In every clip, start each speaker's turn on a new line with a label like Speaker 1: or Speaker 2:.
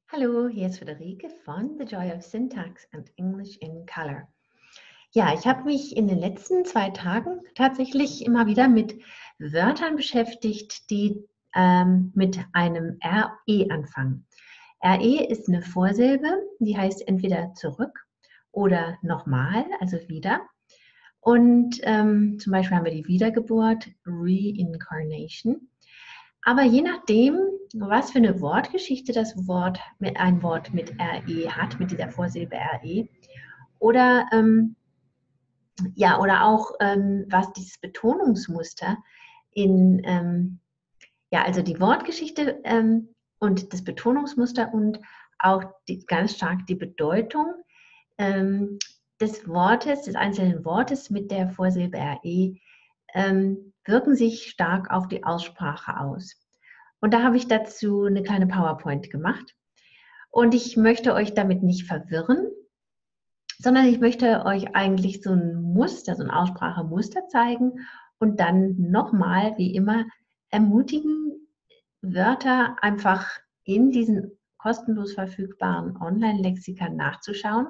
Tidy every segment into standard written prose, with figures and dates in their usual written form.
Speaker 1: Hallo, hier ist Friderike von The Joy of Syntax and English in Color. Ja, ich habe mich in den letzten 2 Tagen tatsächlich immer wieder mit Wörtern beschäftigt, die mit einem RE anfangen. RE ist eine Vorsilbe, die heißt entweder zurück oder nochmal, also wieder. Und zum Beispiel haben wir die Wiedergeburt, Reincarnation. Aber je nachdem, was für eine Wortgeschichte ein Wort mit RE hat, mit dieser Vorsilbe RE, oder oder auch was dieses Betonungsmuster also die Wortgeschichte und das Betonungsmuster und auch ganz stark die Bedeutung des einzelnen Wortes mit der Vorsilbe RE wirken sich stark auf die Aussprache aus. Und da habe ich dazu eine kleine PowerPoint gemacht. Und ich möchte euch damit nicht verwirren, sondern ich möchte euch eigentlich so ein Muster, so ein Aussprachemuster zeigen und dann nochmal, wie immer, ermutigen, Wörter einfach in diesen kostenlos verfügbaren Online-Lexikern nachzuschauen.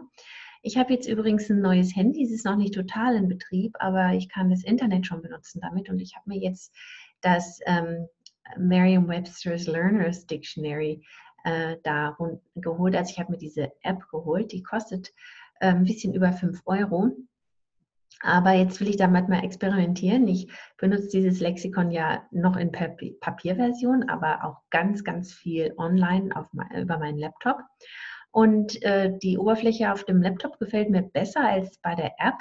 Speaker 1: Ich habe jetzt übrigens ein neues Handy, es ist noch nicht total in Betrieb, aber ich kann das Internet schon benutzen damit und ich habe mir jetzt das Merriam-Webster's Learner's Dictionary da geholt. Also ich habe mir diese App geholt, die kostet ein bisschen über 5 Euro. Aber jetzt will ich damit mal experimentieren. Ich benutze dieses Lexikon ja noch in Papierversion, aber auch ganz, ganz viel online über meinen Laptop. Und die Oberfläche auf dem Laptop gefällt mir besser als bei der App.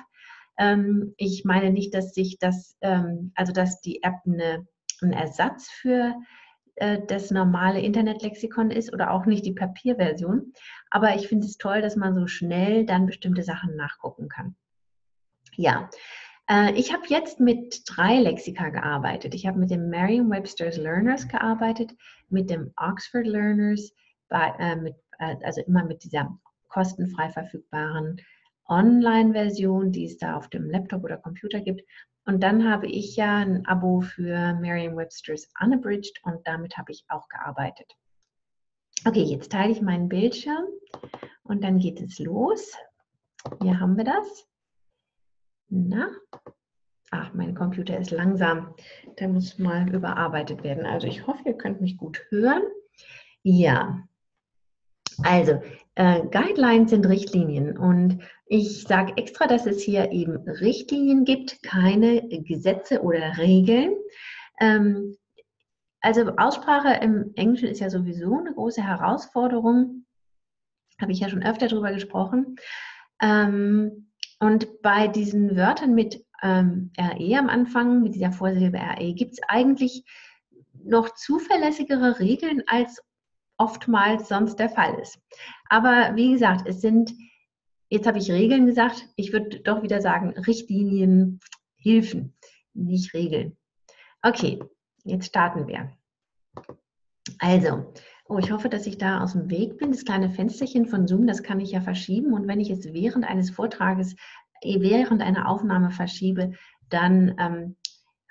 Speaker 1: Ich meine nicht, dass dass die App ein Ersatz für das normale Internetlexikon ist oder auch nicht die Papierversion. Aber ich finde es toll, dass man so schnell dann bestimmte Sachen nachgucken kann. Ja, ich habe jetzt mit 3 Lexika gearbeitet. Ich habe mit dem Merriam-Webster's Learners gearbeitet, mit dem Oxford Learners, also immer mit dieser kostenfrei verfügbaren Online-Version, die es da auf dem Laptop oder Computer gibt. Und dann habe ich ja ein Abo für Merriam-Webster's Unabridged und damit habe ich auch gearbeitet. Okay, jetzt teile ich meinen Bildschirm und dann geht es los. Hier haben wir das. Na? Ach, mein Computer ist langsam. Der muss mal überarbeitet werden. Also ich hoffe, ihr könnt mich gut hören. Ja, also Guidelines sind Richtlinien und ich sage extra, dass es hier eben Richtlinien gibt, keine Gesetze oder Regeln. Also Aussprache im Englischen ist ja sowieso eine große Herausforderung. Habe ich ja schon öfter darüber gesprochen. Und bei diesen Wörtern mit RE am Anfang, mit dieser Vorsilbe RE, gibt es eigentlich noch zuverlässigere Regeln, als oftmals sonst der Fall ist. Aber wie gesagt, jetzt habe ich Regeln gesagt, ich würde doch wieder sagen Richtlinien, Hilfen, nicht Regeln. Okay, jetzt starten wir. Also, ich hoffe, dass ich da aus dem Weg bin. Das kleine Fensterchen von Zoom, das kann ich ja verschieben. Und wenn ich es während eines Vortrages, während einer Aufnahme verschiebe, dann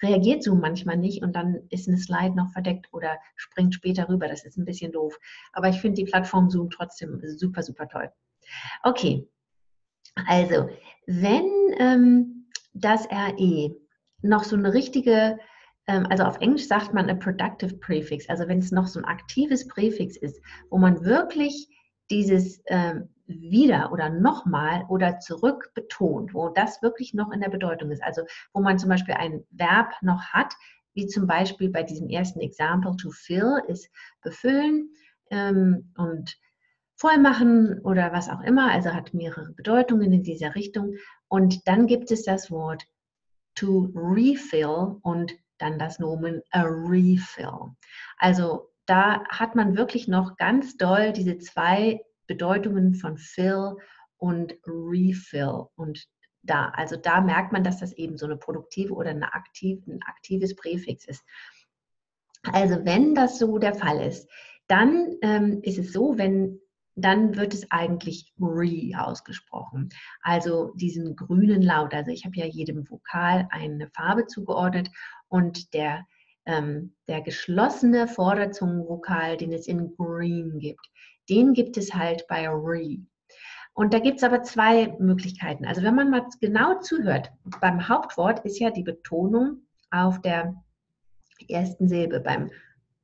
Speaker 1: reagiert Zoom manchmal nicht und dann ist eine Slide noch verdeckt oder springt später rüber. Das ist ein bisschen doof. Aber ich finde die Plattform Zoom trotzdem super, super toll. Okay, also, wenn das RE noch so eine richtige, also auf Englisch sagt man a productive Präfix, also wenn es noch so ein aktives Präfix ist, wo man wirklich dieses wieder oder nochmal oder zurück betont, wo das wirklich noch in der Bedeutung ist, also wo man zum Beispiel ein Verb noch hat, wie zum Beispiel bei diesem ersten Example, to fill ist befüllen und voll machen oder was auch immer, also hat mehrere Bedeutungen in dieser Richtung. Und dann gibt es das Wort to refill und dann das Nomen a refill. Also da hat man wirklich noch ganz doll diese 2 Bedeutungen von fill und refill. Und da merkt man, dass das eben so eine produktive oder ein aktives Präfix ist. Also wenn das so der Fall ist, dann ist es so, dann wird es eigentlich re ausgesprochen. Also diesen grünen Laut. Also ich habe ja jedem Vokal eine Farbe zugeordnet und der der geschlossene Vorderzungenvokal, den es in green gibt, den gibt es halt bei re. Und da gibt es aber zwei Möglichkeiten. Also wenn man mal genau zuhört, beim Hauptwort ist ja die Betonung auf der ersten Silbe, beim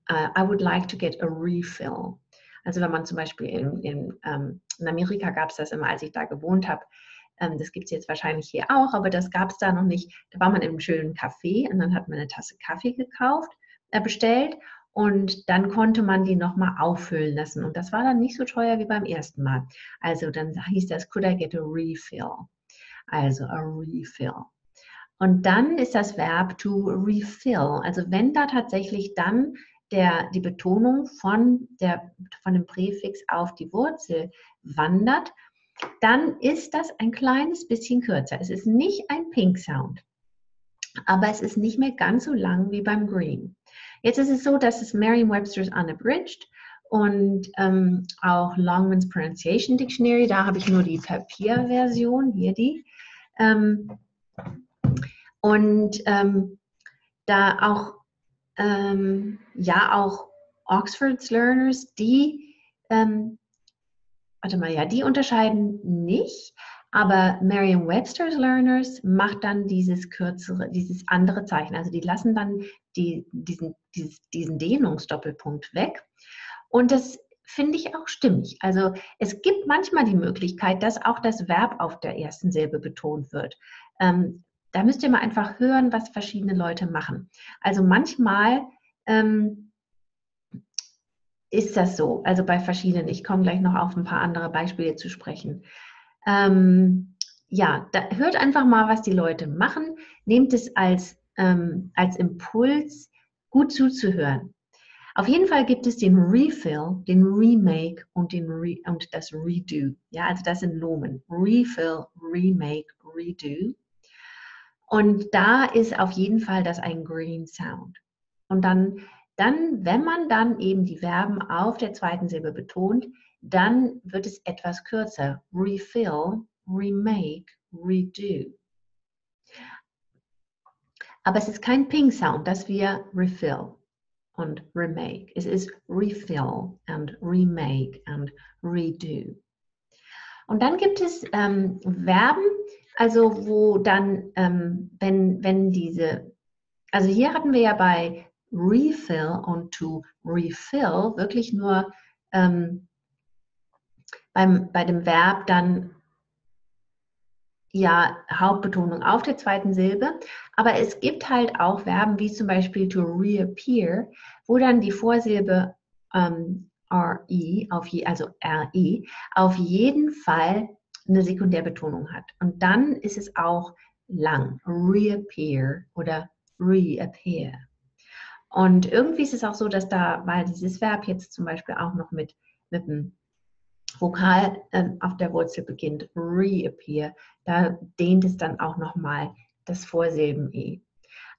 Speaker 1: I would like to get a refill. Also wenn man zum Beispiel in Amerika gab es das immer, als ich da gewohnt habe, das gibt es jetzt wahrscheinlich hier auch, aber das gab es da noch nicht. Da war man in einem schönen Café und dann hat man eine Tasse Kaffee bestellt und dann konnte man die nochmal auffüllen lassen. Und das war dann nicht so teuer wie beim ersten Mal. Also dann hieß das, could I get a refill? Also a refill. Und dann ist das Verb to refill. Also wenn da tatsächlich dann die Betonung von dem Präfix auf die Wurzel wandert, dann ist das ein kleines bisschen kürzer. Es ist nicht ein Pink Sound, aber es ist nicht mehr ganz so lang wie beim Green. Jetzt ist es so, dass es Merriam-Webster's Unabridged und auch Longman's Pronunciation Dictionary, da habe ich nur die Papierversion, hier die. Da auch, auch Oxford's Learners, die die unterscheiden nicht, aber Merriam-Webster's Learners macht dann dieses andere Zeichen. Also die lassen dann diesen Dehnungsdoppelpunkt weg. Und das finde ich auch stimmig. Also es gibt manchmal die Möglichkeit, dass auch das Verb auf der ersten Silbe betont wird. Da müsst ihr mal einfach hören, was verschiedene Leute machen. Also manchmal ist das so, also bei verschiedenen. Ich komme gleich noch auf ein paar andere Beispiele zu sprechen. Hört einfach mal, was die Leute machen. Nehmt es als Impuls, gut zuzuhören. Auf jeden Fall gibt es den Refill, den Remake und das Redo. Ja, also das sind Nomen. Refill, Remake, Redo. Und da ist auf jeden Fall das ein Green Sound. Und dann, wenn man dann eben die Verben auf der zweiten Silbe betont, dann wird es etwas kürzer. Refill, Remake, Redo. Aber es ist kein Ping Sound, dass wir Refill und Remake. Es ist Refill and Remake and Redo. Und dann gibt es Verben, also wo dann, also hier hatten wir ja bei Refill und to refill wirklich nur bei dem Verb dann Hauptbetonung auf der zweiten Silbe, aber es gibt halt auch Verben wie zum Beispiel to reappear, wo dann die Vorsilbe RE, auf jeden Fall eine Sekundärbetonung hat. Und dann ist es auch lang, reappear oder reappear. Und irgendwie ist es auch so, dass weil dieses Verb jetzt zum Beispiel auch noch mit einem Vokal auf der Wurzel beginnt, reappear, da dehnt es dann auch nochmal das Vorsilben-E.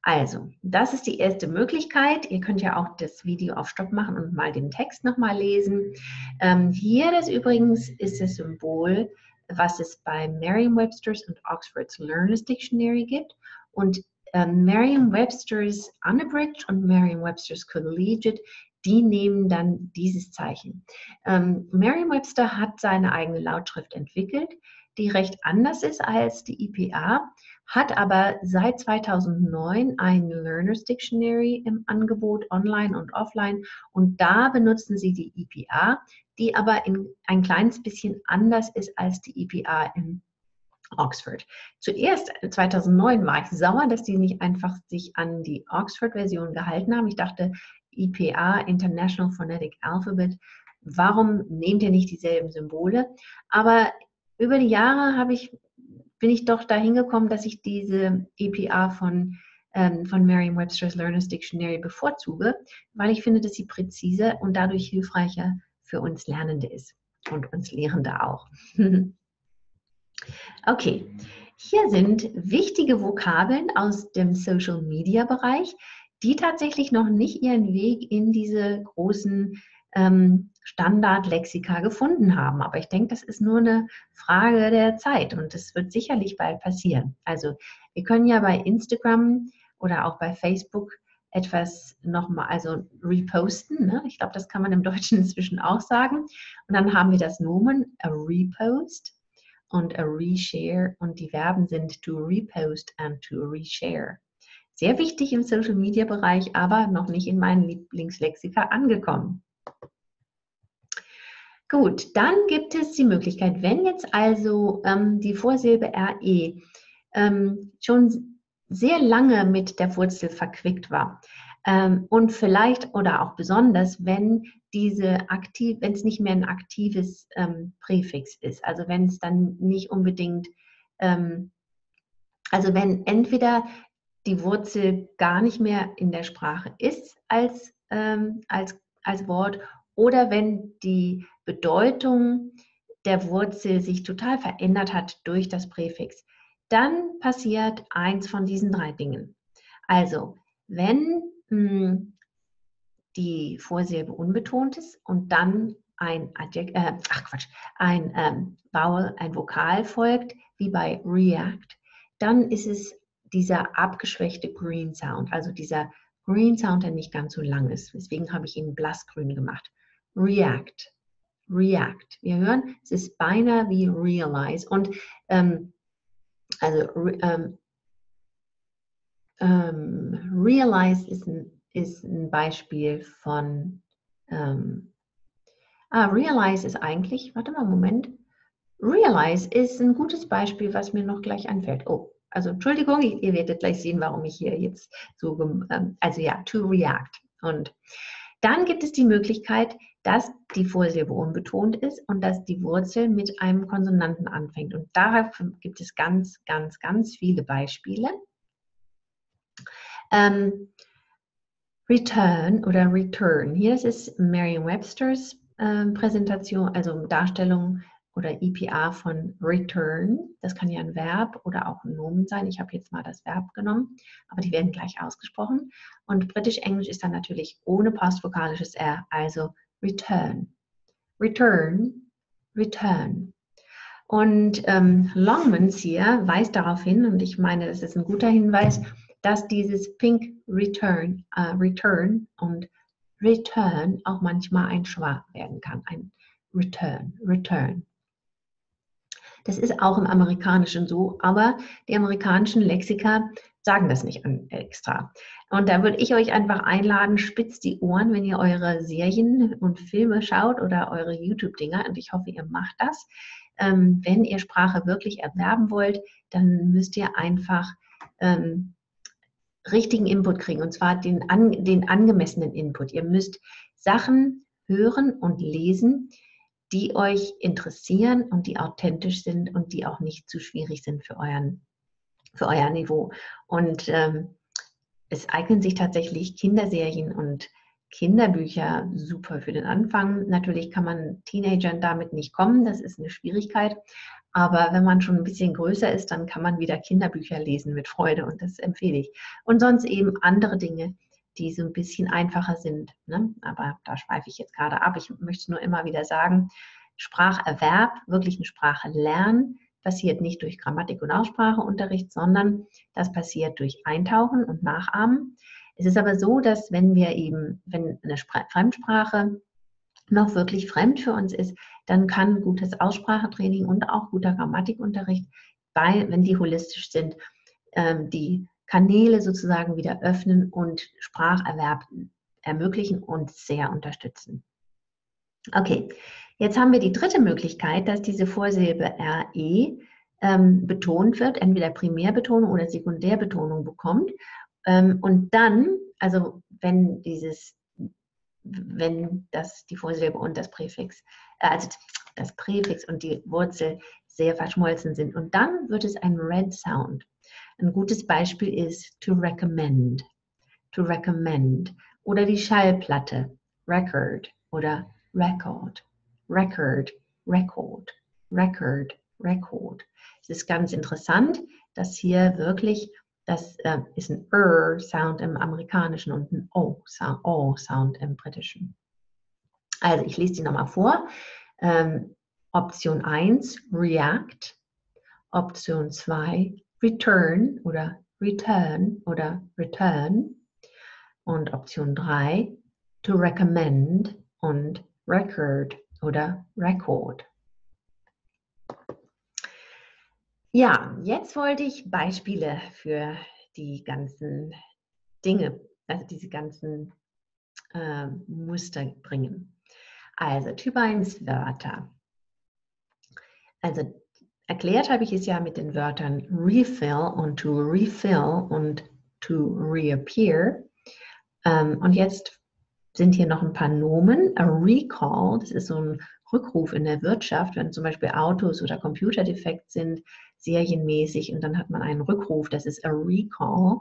Speaker 1: Also, das ist die erste Möglichkeit. Ihr könnt ja auch das Video auf Stopp machen und mal den Text nochmal lesen. Hier übrigens ist das Symbol, was es bei Merriam-Webster's und Oxford's Learner's Dictionary gibt. Und Merriam-Webster's Unabridged und Merriam-Webster's Collegiate, die nehmen dann dieses Zeichen. Merriam-Webster hat seine eigene Lautschrift entwickelt, die recht anders ist als die IPA, hat aber seit 2009 ein Learner's Dictionary im Angebot, online und offline. Und da benutzen sie die IPA, die aber ein kleines bisschen anders ist als die IPA in Oxford. Zuerst 2009 war ich sauer, dass die nicht einfach sich an die Oxford-Version gehalten haben. Ich dachte, IPA, International Phonetic Alphabet, warum nehmt ihr nicht dieselben Symbole? Aber über die Jahre bin ich doch dahin gekommen, dass ich diese IPA von Merriam-Webster's Learner's Dictionary bevorzuge, weil ich finde, dass sie präziser und dadurch hilfreicher für uns Lernende ist und uns Lehrende auch. Okay, hier sind wichtige Vokabeln aus dem Social-Media-Bereich, die tatsächlich noch nicht ihren Weg in diese großen Standardlexika gefunden haben. Aber ich denke, das ist nur eine Frage der Zeit und das wird sicherlich bald passieren. Also wir können ja bei Instagram oder auch bei Facebook etwas nochmal, also reposten, ne? Ich glaube, das kann man im Deutschen inzwischen auch sagen. Und dann haben wir das Nomen, a repost und a reshare, und die Verben sind to repost and to reshare. Sehr wichtig im Social-Media-Bereich, aber noch nicht in meinen Lieblingslexika angekommen. Gut, dann gibt es die Möglichkeit, wenn jetzt also die Vorsilbe RE schon sehr lange mit der Wurzel verquickt war und vielleicht oder auch besonders, wenn wenn es nicht mehr ein aktives Präfix ist, also wenn es dann nicht unbedingt, also wenn entweder die Wurzel gar nicht mehr in der Sprache ist als Wort, oder wenn die Bedeutung der Wurzel sich total verändert hat durch das Präfix, dann passiert eins von diesen 3 Dingen. Also, wenn die Vorsilbe unbetont ist und dann ein Vowel, ein Vokal folgt, wie bei react, dann ist es dieser abgeschwächte Green Sound, also dieser Green Sound, der nicht ganz so lang ist. Deswegen habe ich ihn blassgrün gemacht. React, react. Wir hören, es ist beinahe wie realize. Und realize ist ein Beispiel von realize ist eigentlich, warte mal, Moment. Realize ist ein gutes Beispiel, was mir noch gleich einfällt. Oh, also Entschuldigung, ihr werdet gleich sehen, warum ich hier jetzt so, also ja, to react. Und dann gibt es die Möglichkeit, dass die Vorsilbe unbetont ist und dass die Wurzel mit einem Konsonanten anfängt. Und dafür gibt es ganz, ganz, ganz viele Beispiele. Return oder Return. Hier ist es Merriam-Webster's Präsentation, also Darstellung oder EPA von Return. Das kann ja ein Verb oder auch ein Nomen sein. Ich habe jetzt mal das Verb genommen, aber die werden gleich ausgesprochen. Und Britisch-Englisch ist dann natürlich ohne postvokalisches R, also Return. Return, Return. Und Longmans hier weist darauf hin, und ich meine, das ist ein guter Hinweis, dass dieses Pink Return, Return und Return auch manchmal ein Schwa werden kann. Ein Return, Return. Das ist auch im Amerikanischen so, aber die amerikanischen Lexika sagen das nicht extra. Und da würde ich euch einfach einladen, spitzt die Ohren, wenn ihr eure Serien und Filme schaut oder eure YouTube-Dinger, und ich hoffe, ihr macht das. Wenn ihr Sprache wirklich erwerben wollt, dann müsst ihr einfach richtigen Input kriegen, und zwar den angemessenen Input. Ihr müsst Sachen hören und lesen, die euch interessieren und die authentisch sind und die auch nicht zu schwierig sind für euer Niveau. Und es eignen sich tatsächlich Kinderserien und Kinderbücher super für den Anfang. Natürlich kann man Teenagern damit nicht kommen, das ist eine Schwierigkeit. Aber wenn man schon ein bisschen größer ist, dann kann man wieder Kinderbücher lesen mit Freude, und das empfehle ich. Und sonst eben andere Dinge, die so ein bisschen einfacher sind. Ne? Aber da schweife ich jetzt gerade ab. Ich möchte nur immer wieder sagen, Spracherwerb, wirklich eine Sprache lernen, passiert nicht durch Grammatik- und Ausspracheunterricht, sondern das passiert durch Eintauchen und Nachahmen. Es ist aber so, dass wenn eine Fremdsprache noch wirklich fremd für uns ist, dann kann gutes Aussprachetraining und auch guter Grammatikunterricht, wenn die holistisch sind, die Kanäle sozusagen wieder öffnen und Spracherwerb ermöglichen und sehr unterstützen. Okay, jetzt haben wir die dritte Möglichkeit, dass diese Vorsilbe RE betont wird, entweder Primärbetonung oder Sekundärbetonung bekommt. Und dann, also wenn die Vorsilbe und das Präfix, also das Präfix und die Wurzel sehr verschmolzen sind. Und dann wird es ein Red Sound. Ein gutes Beispiel ist to recommend. To recommend. Oder die Schallplatte, record oder record. Record, record, record, record. Es ist ganz interessant, dass hier wirklich, das ist ein R-Sound im Amerikanischen und ein O-Sound im Britischen. Also ich lese die nochmal vor. Option 1, react. Option 2, return oder return oder return. Und Option 3, to recommend und record oder record. Ja, jetzt wollte ich Beispiele für die ganzen Dinge, also diese ganzen Muster bringen. Also Typ 1 Wörter. Also erklärt habe ich es ja mit den Wörtern refill und to refill und to reappear. Und jetzt sind hier noch ein paar Nomen. A recall, das ist so ein Rückruf in der Wirtschaft, wenn zum Beispiel Autos oder Computer defekt sind, serienmäßig, und dann hat man einen Rückruf, das ist a recall.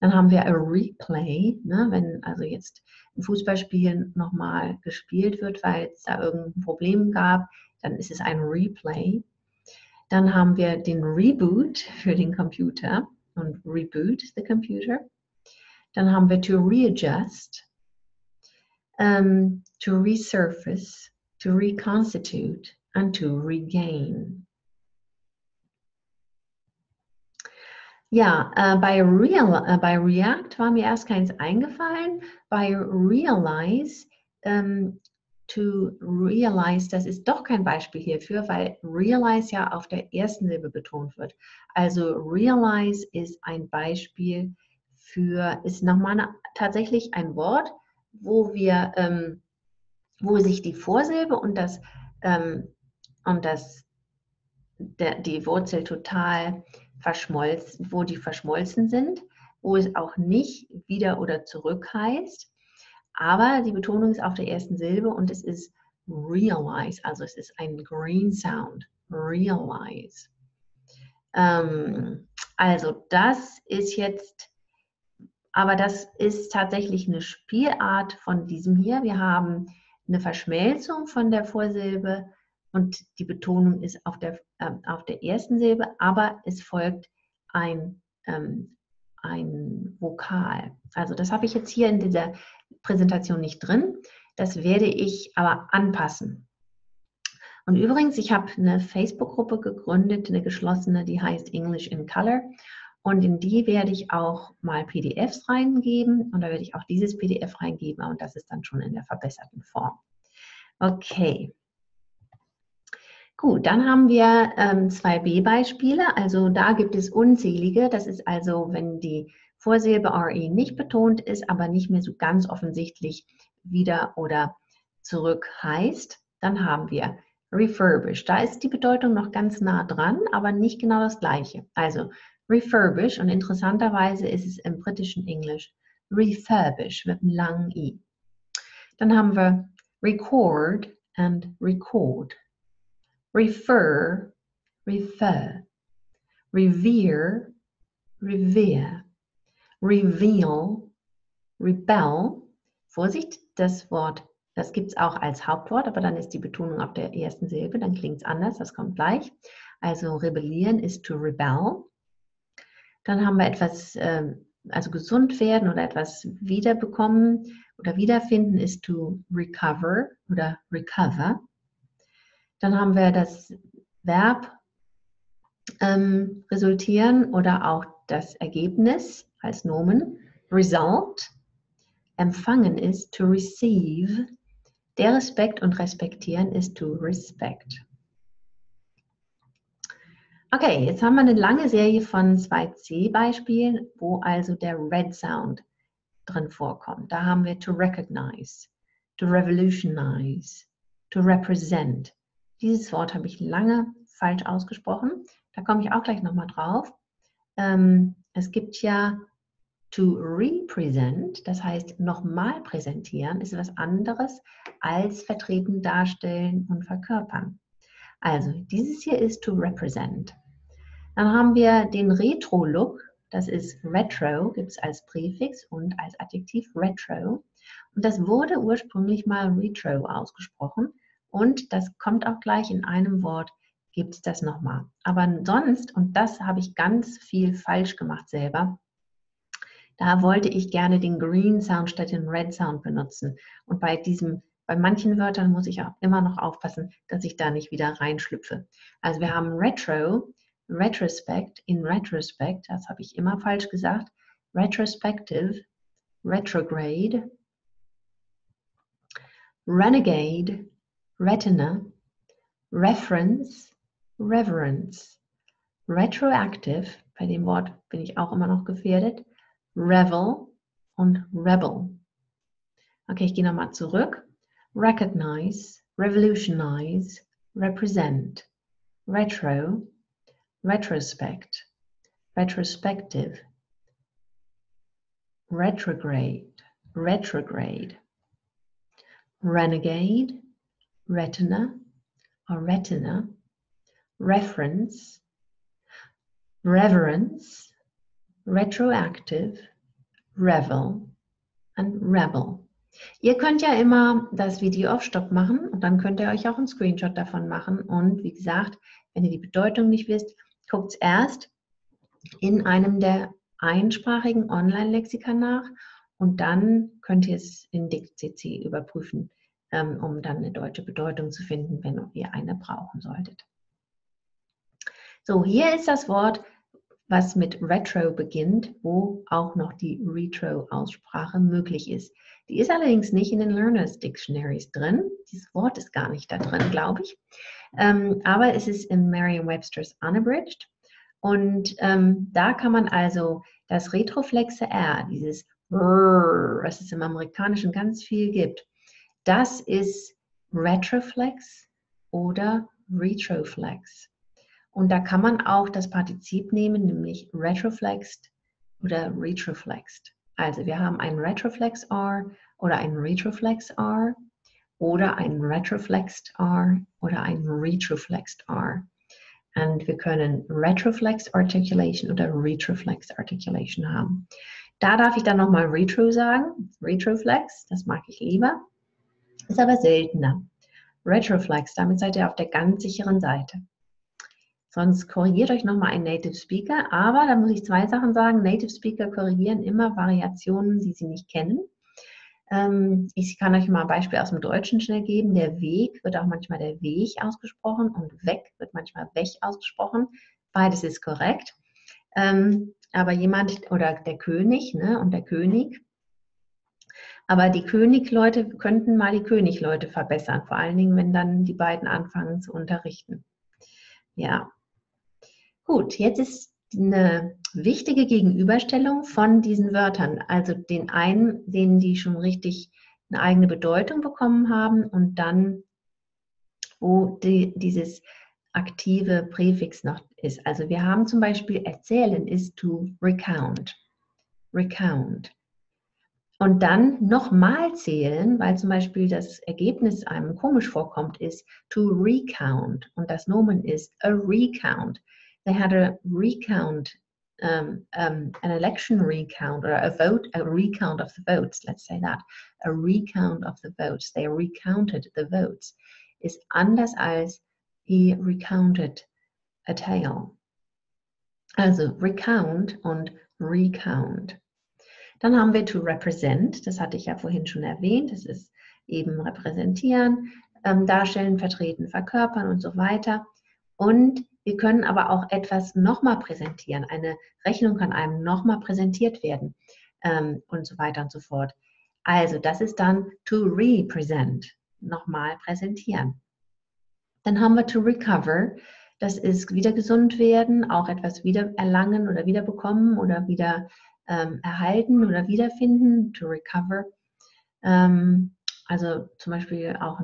Speaker 1: Dann haben wir a replay, ne, wenn also jetzt ein Fußballspiel nochmal gespielt wird, weil es da irgendein Problem gab, dann ist es ein Replay. Dann haben wir den Reboot für den Computer und reboot the computer. Dann haben wir to readjust, to resurface, to reconstitute and to regain. Ja, bei React war mir erst keins eingefallen. Bei Realize, to realize, das ist doch kein Beispiel hierfür, weil realize ja auf der ersten Silbe betont wird. Also realize ist ein Beispiel für, ist nochmal tatsächlich ein Wort, wo sich die Vorsilbe und die Wurzel total verschmolzen, wo die verschmolzen sind, wo es auch nicht wieder oder zurück heißt, aber die Betonung ist auf der ersten Silbe und es ist realize, also es ist ein Green Sound, realize. Also das ist jetzt, aber das ist tatsächlich eine Spielart von diesem hier. Wir haben eine Verschmelzung von der Vorsilbe und die Betonung ist auf der ersten Silbe, aber es folgt ein Vokal. Also das habe ich jetzt hier in dieser Präsentation nicht drin. Das werde ich aber anpassen. Und übrigens, ich habe eine Facebook-Gruppe gegründet, eine geschlossene, die heißt English in Color. Und in die werde ich auch mal PDFs reingeben. Und da werde ich auch dieses PDF reingeben. Und das ist dann schon in der verbesserten Form. Okay. Gut, dann haben wir 2b-Beispiele. Also da gibt es unzählige. Das ist also, wenn die Vorsilbe RE nicht betont ist, aber nicht mehr so ganz offensichtlich wieder oder zurück heißt. Dann haben wir refurbish. Da ist die Bedeutung noch ganz nah dran, aber nicht genau das Gleiche. Also refurbish, und interessanterweise ist es im britischen Englisch refurbish mit einem langen I. Dann haben wir record and record. Refer, refer, revere, revere, reveal, rebel. Vorsicht, das Wort, das gibt es auch als Hauptwort, aber dann ist die Betonung auf der ersten Silbe, dann klingt es anders, das kommt gleich. Also rebellieren ist to rebel. Dann haben wir etwas, also gesund werden oder etwas wiederbekommen oder wiederfinden ist to recover oder recover. Dann haben wir das Verb resultieren oder auch das Ergebnis als Nomen, result. Empfangen ist to receive. Der Respekt und respektieren ist to respect. Okay, jetzt haben wir eine lange Serie von 2c-Beispielen, wo also der Red Sound drin vorkommt. Da haben wir to recognize, to revolutionize, to represent. Dieses Wort habe ich lange falsch ausgesprochen. Da komme ich auch gleich nochmal drauf. Es gibt ja to represent, das heißt nochmal präsentieren, ist etwas anderes als vertreten, darstellen und verkörpern. Also dieses hier ist to represent. Dann haben wir den Retro-Look, das ist retro, gibt es als Präfix und als Adjektiv retro. Und das wurde ursprünglich mal retro ausgesprochen und das kommt auch gleich in einem Wort, gibt es das nochmal. Aber sonst, und das habe ich ganz viel falsch gemacht selber, da wollte ich gerne den Green Sound statt den Red Sound benutzen. Und bei manchen Wörtern muss ich auch immer noch aufpassen, dass ich da nicht wieder reinschlüpfe. Also wir haben retro, retrospect, in retrospect, das habe ich immer falsch gesagt, retrospective, retrograde, renegade, retina, reference, reverence, retroactive, bei dem Wort bin ich auch immer noch gefährdet, revel und rebel. Okay, ich gehe nochmal zurück. Recognize, revolutionize, represent, retro, retrospect, retrospective, retrograde, retrograde, renegade, retina or retina, reference, reverence, retroactive, revel and rebel. Ihr könnt ja immer das Video auf Stopp machen und dann könnt ihr euch auch einen Screenshot davon machen. Und wie gesagt, wenn ihr die Bedeutung nicht wisst, guckt es erst in einem der einsprachigen Online-Lexika nach und dann könnt ihr es in Dict-CC überprüfen, um dann eine deutsche Bedeutung zu finden, wenn ihr eine brauchen solltet. So, hier ist das Wort, was mit Retro beginnt, wo auch noch die Retro-Aussprache möglich ist. Die ist allerdings nicht in den Learners Dictionaries drin. Dieses Wort ist gar nicht da drin, glaube ich. Aber es ist in Merriam-Webster's Unabridged. Und da kann man also das retroflexe R, dieses was es im Amerikanischen ganz viel gibt, das ist Retroflex oder Retroflex. Und da kann man auch das Partizip nehmen, nämlich retroflexed oder retroflexed. Also wir haben ein Retroflex R oder ein Retroflex R oder ein Retroflexed R oder ein Retroflexed R. Und wir können Retroflex Articulation oder Retroflex Articulation haben. Da darf ich dann nochmal Retro sagen. Retroflex, das mag ich lieber, ist aber seltener. Retroflex, damit seid ihr auf der ganz sicheren Seite. Sonst korrigiert euch nochmal ein Native Speaker, aber da muss ich zwei Sachen sagen. Native Speaker korrigieren immer Variationen, die sie nicht kennen. Ich kann euch mal ein Beispiel aus dem Deutschen schnell geben. Der Weg wird auch manchmal der Weg ausgesprochen und weg wird manchmal weg ausgesprochen. Beides ist korrekt. Aber jemand, oder der König, ne, und der König, aber die Königleute könnten mal die Königleute verbessern, vor allen Dingen, wenn dann die beiden anfangen zu unterrichten. Ja. Gut, jetzt ist eine wichtige Gegenüberstellung von diesen Wörtern, also den einen, denen die schon richtig eine eigene Bedeutung bekommen haben und dann, wo dieses aktive Präfix noch ist. Also wir haben zum Beispiel erzählen ist to recount, recount. Und dann nochmal zählen, weil zum Beispiel das Ergebnis einem komisch vorkommt, ist to recount und das Nomen ist a recount. They had a recount, an election recount or a recount of the votes, let's say that, a recount of the votes. They recounted the votes. Ist anders als he recounted a tale. Also recount und recount. Dann haben wir to represent, das hatte ich ja vorhin schon erwähnt, das ist eben repräsentieren, darstellen, vertreten, verkörpern und so weiter. Und wir können aber auch etwas nochmal präsentieren. Eine Rechnung kann einem nochmal präsentiert werden und so weiter und so fort. Also das ist dann to represent, nochmal präsentieren. Dann haben wir to recover, das ist wieder gesund werden, auch etwas wieder erlangen oder wieder bekommen oder wieder erhalten oder wiederfinden, to recover. Also zum Beispiel auch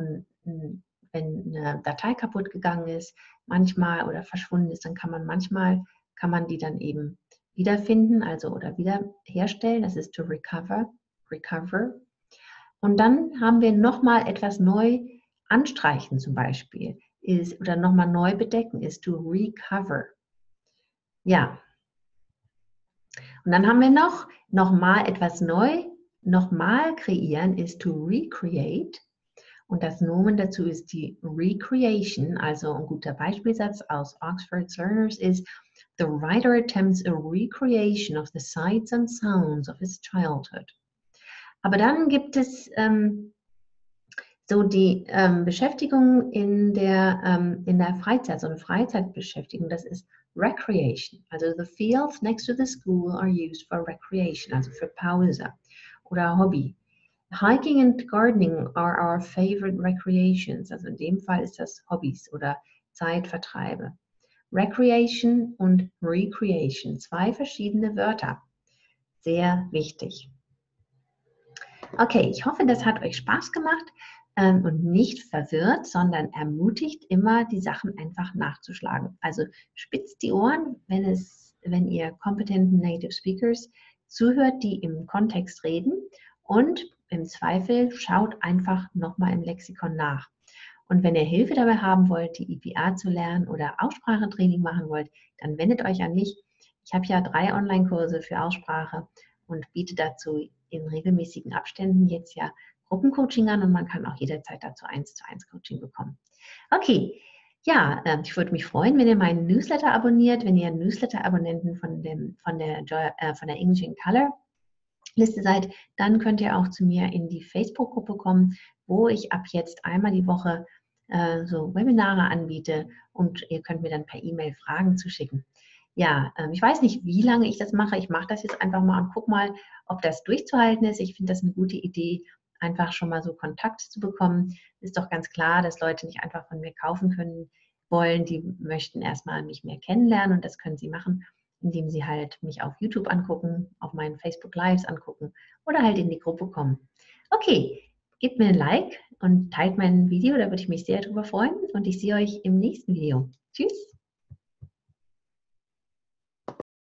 Speaker 1: wenn eine Datei kaputt gegangen ist, manchmal oder verschwunden ist, dann kann man die dann eben wiederfinden, also oder wiederherstellen. Das ist to recover, recover. Und dann haben wir nochmal etwas neu anstreichen zum Beispiel, oder nochmal neu bedecken, ist to recover. Ja. Und dann haben wir nochmal etwas neu, nochmal kreieren ist to recreate. Und das Nomen dazu ist die Recreation. Also ein guter Beispielsatz aus Oxford's Learners ist, the writer attempts a recreation of the sights and sounds of his childhood. Aber dann gibt es so die Beschäftigung in der Freizeit, so eine Freizeitbeschäftigung, das ist Recreation. Also the fields next to the school are used for recreation, also für Pause. oder Hobby. Hiking and gardening are our favorite recreations. Also in dem Fall ist das Hobbys oder Zeitvertreibe. Recreation und Recreation, zwei verschiedene Wörter. Sehr wichtig. Okay, ich hoffe, das hat euch Spaß gemacht und nicht verwirrt, sondern ermutigt, immer die Sachen einfach nachzuschlagen. Also spitzt die Ohren, wenn ihr kompetenten Native Speakers zuhört, die im Kontext reden, und im Zweifel schaut einfach nochmal im Lexikon nach. Und wenn ihr Hilfe dabei haben wollt, die IPA zu lernen oder Aussprachetraining machen wollt, dann wendet euch an mich. Ich habe ja 3 Online-Kurse für Aussprache und biete dazu in regelmäßigen Abständen jetzt ja Gruppencoaching an, und man kann auch jederzeit dazu 1:1 Coaching bekommen. Okay, ja, ich würde mich freuen, wenn ihr meinen Newsletter abonniert, wenn ihr Newsletter-Abonnenten von der English in Color Liste seid, dann könnt ihr auch zu mir in die Facebook-Gruppe kommen, wo ich ab jetzt einmal die Woche so Webinare anbiete, und ihr könnt mir dann per E-Mail Fragen zuschicken. Ja, ich weiß nicht, wie lange ich das mache. Ich mache das jetzt einfach mal und guck mal, ob das durchzuhalten ist. Ich finde das eine gute Idee, einfach schon mal so Kontakt zu bekommen. Ist doch ganz klar, dass Leute nicht einfach von mir kaufen können wollen. Die möchten erstmal mich mehr kennenlernen, und das können sie machen, indem sie halt mich auf YouTube angucken, auf meinen Facebook Lives angucken oder halt in die Gruppe kommen. Okay, gebt mir ein Like und teilt mein Video, da würde ich mich sehr drüber freuen, und ich sehe euch im nächsten Video. Tschüss!